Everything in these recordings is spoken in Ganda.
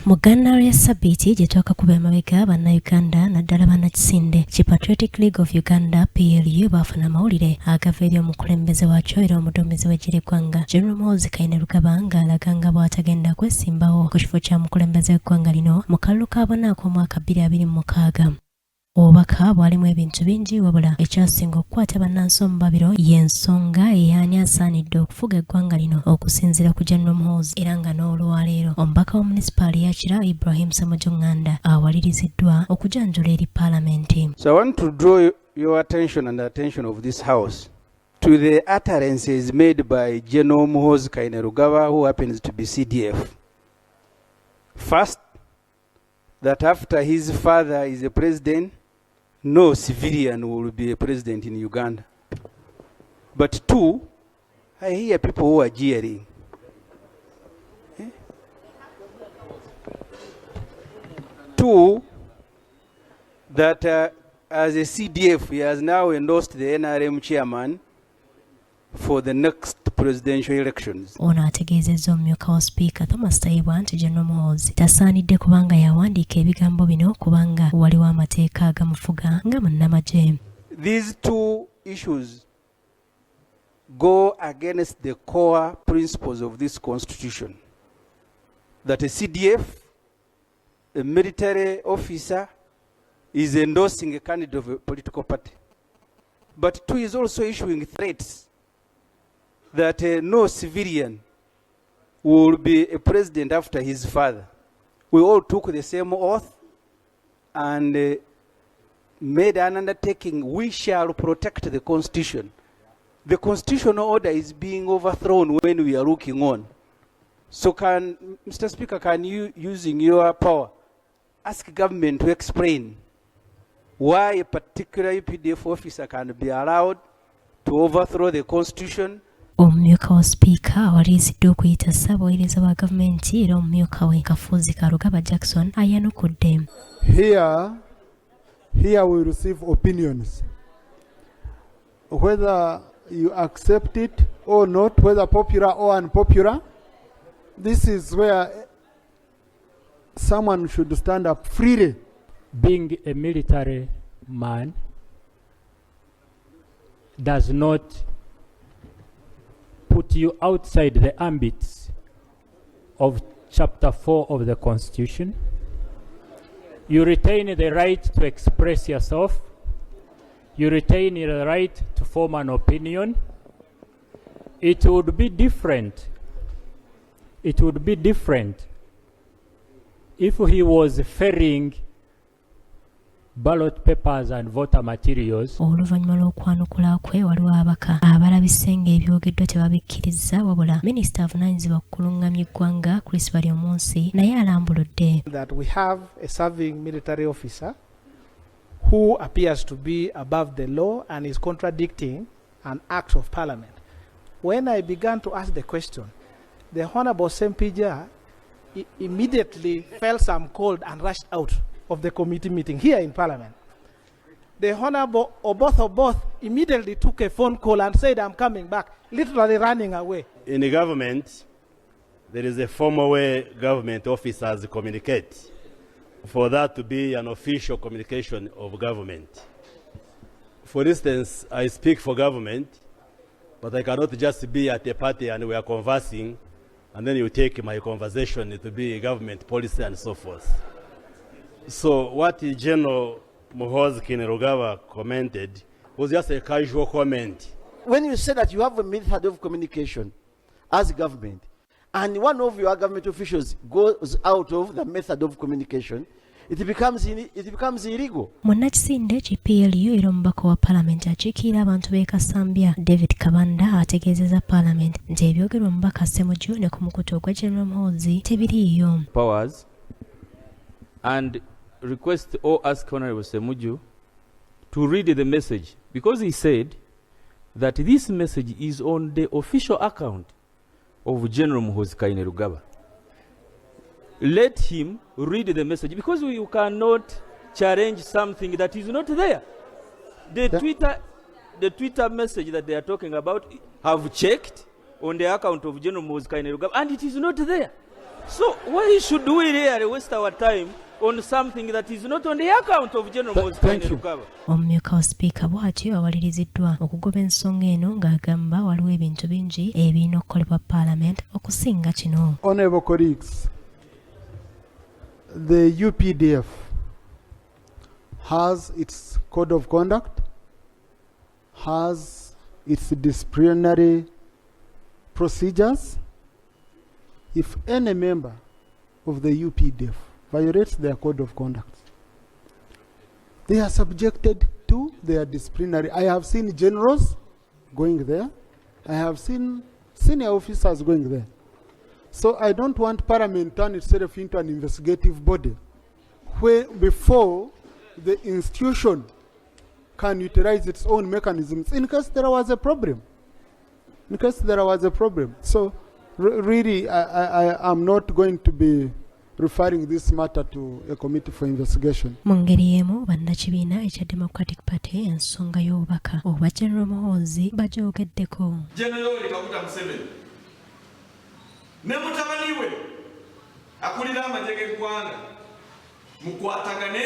Mu ggana lya Ssabbiiti gye twakakuba emabega bannayuganda naddala bannakisinde ki Patriotic League of Uganda PLU baafuna amawulire agava eri omukulembeze waakyo era omuddumizi w'eggye ly'eggwanga Gen Muhoozi ng'alaga nga bw'atagenda kwesimbawo ku kifo kya mukulembeze w'eggwanga lino mu kalulu ka bonna ak'omwaka 2026. Obubaka bwalimu ebintu bingi wabula ekyasinga okukwata bannansi omubabiro y'ensonga eyaani asaanidde okufuga eggwanga lino okusinziira ku Gen Muhoozi era nga n'olwaleero omubaka wa munisipaali ya Kira Ibrahim Ssemujju awaliriziddwa okujanjula eri palamenti. So I want to draw your attention and the attention of this house to the utterances made by Gen Muhoozi who happens to be CDF. First, that after his father is a president, no civilian will be a president in Uganda. But two, I hear people who are jeering. Two, that as a CDF, he has now endorsed the NRM chairman for the next presidential elections. Ono ategeezezza omumyuka wa sipiika Thomas Tayebwa nti Gen Muhoozi tasaanidde kubanga yawandiika ebigambo bino kubanga waliwo amateeka agamufuga nga munnamagye. These two issues go against the core principles of this constitution. That a CDF, a military officer, is endorsing a candidate of a political party. But two, is also issuing threats that no civilian will be a president after his father. We all took the same oath and made an undertaking. We shall protect the constitution. The constitutional order is being overthrown when we are looking on. So Mr. Speaker, can you, using your power, ask government to explain why a particular UPDF officer can be allowed to overthrow the constitution? Omumyuka wa sipiika awaliriziddwa okuyita ssaabawolereza wa gavumenti era omumyuka we Kafuzi Karugaba Jackson ayanukudde. Here we receive opinions. Whether you accept it or not, whether popular or unpopular, this is where someone should stand up freely. Being a military man does not put you outside the ambits of Chapter 4 of the Constitution. You retain the right to express yourself. You retain the right to form an opinion. It would be different. It would be different if he was ferrying ballot papers and voter materials. Oluvannyuma lw'okwanukula kwe waliwo ababaka abalabise ng'ebyogeddwa tebabikkiriza wabula minisita avunaanyizibwa ku kulungamya eggwanga Chris Baryomunsi naye alambuludde. That we have a serving military officer who appears to be above the law and is contradicting an act of parliament. When I began to ask the question, the Honorable Ssemujju immediately felt some cold and rushed out of the committee meeting here in Parliament. The Honorable Oboth immediately took a phone call and said, "I'm coming back," literally running away. In the government, there is a formal way government officers communicate. For that to be an official communication of government. For instance, I speak for government, but I cannot just be at a party and we are conversing, and then you take my conversation to be government policy and so forth. So what General Muhoozi commented was just a casual comment. When you say that you have a method of communication as government, and one of your government officials goes out of the method of communication, it becomes illegal. Munnakisinde ki PLU era omubaka wa palamenti akiikirira abantu b'e Kasambya David Kabanda ategeezezza palamenti nti ebyogerwa omubaka Ssemujju ne ku mukutu ogwa Gen Muhoozi tebiriiyo. Powers and request or ask Honorable Ssemujju to read the message because he said that this message is on the official account of General Muhoozi. Let him read the message because you cannot challenge something that is not there. The Twitter message that they are talking about have checked on the account of General Muhoozi and it is not there. So why should we really waste our time on something that is not on the account of Gen Muhoozi? Thank you. Omumyuka wa sipiika bw'atyo awaliriziddwa okugoba ensonga eno ng'agamba waliwo ebintu bingi ebirina okukolebwa palamenti okusinga kino. Honorable colleagues, the UPDF has its code of conduct, has its disciplinary procedures. If any member of the UPDF violates their code of conduct, they are subjected to their disciplinary. I have seen generals going there. I have seen senior officers going there. So I don't want Parliament to turn itself into an investigative body where before the institution can utilize its own mechanisms in case there was a problem. In case there was a problem. So really, I am not going to be referring this matter to a committee for investigation. Mu ngeri y'emu bannakibiina ekya Democratic Party ensonga y'obubaka obwa Gen Muhoozi bagyogeddeko. General Kaguta Museveni ne mutabani we akulira amagye g'eggwanga mukwatagane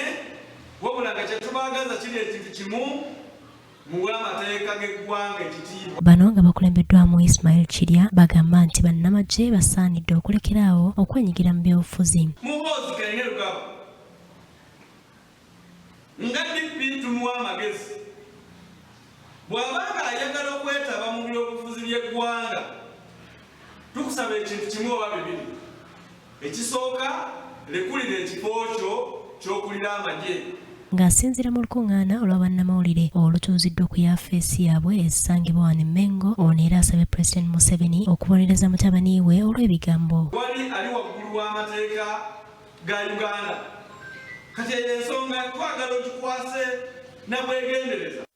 wabula nga kye tubaagaza kiri ekintu kimu muwe amateeka g'eggwanga ekitiibwa. Bano nga bakulembeddwamu Ismail Kirya bagamba nti bannamagye basaanidde okulekeraawo okwenyigira mu byobufuzi. Muhoozi kalina Lugaba nga DP tumuwa amagezi bw'abanga ayagala okwetaba mu byobufuzi by'eggwanga tukusaba ekintu kimu oba bibiri. Ekisooka lekulira ekifo kyo ky'okulira amagye. Ng'asinziira mu lukuŋŋaana olwa bannamawulire olutuuziddwa ku yafeesi yaabwe esangibwa wano e Mengo, ono era asabye President Museveni okubonereza mutabani we olw'ebigambo. Wali ali waggulu w'amateeka ga Uganda. Kati eyo ensonga twagala ogikwase na bwegendereza.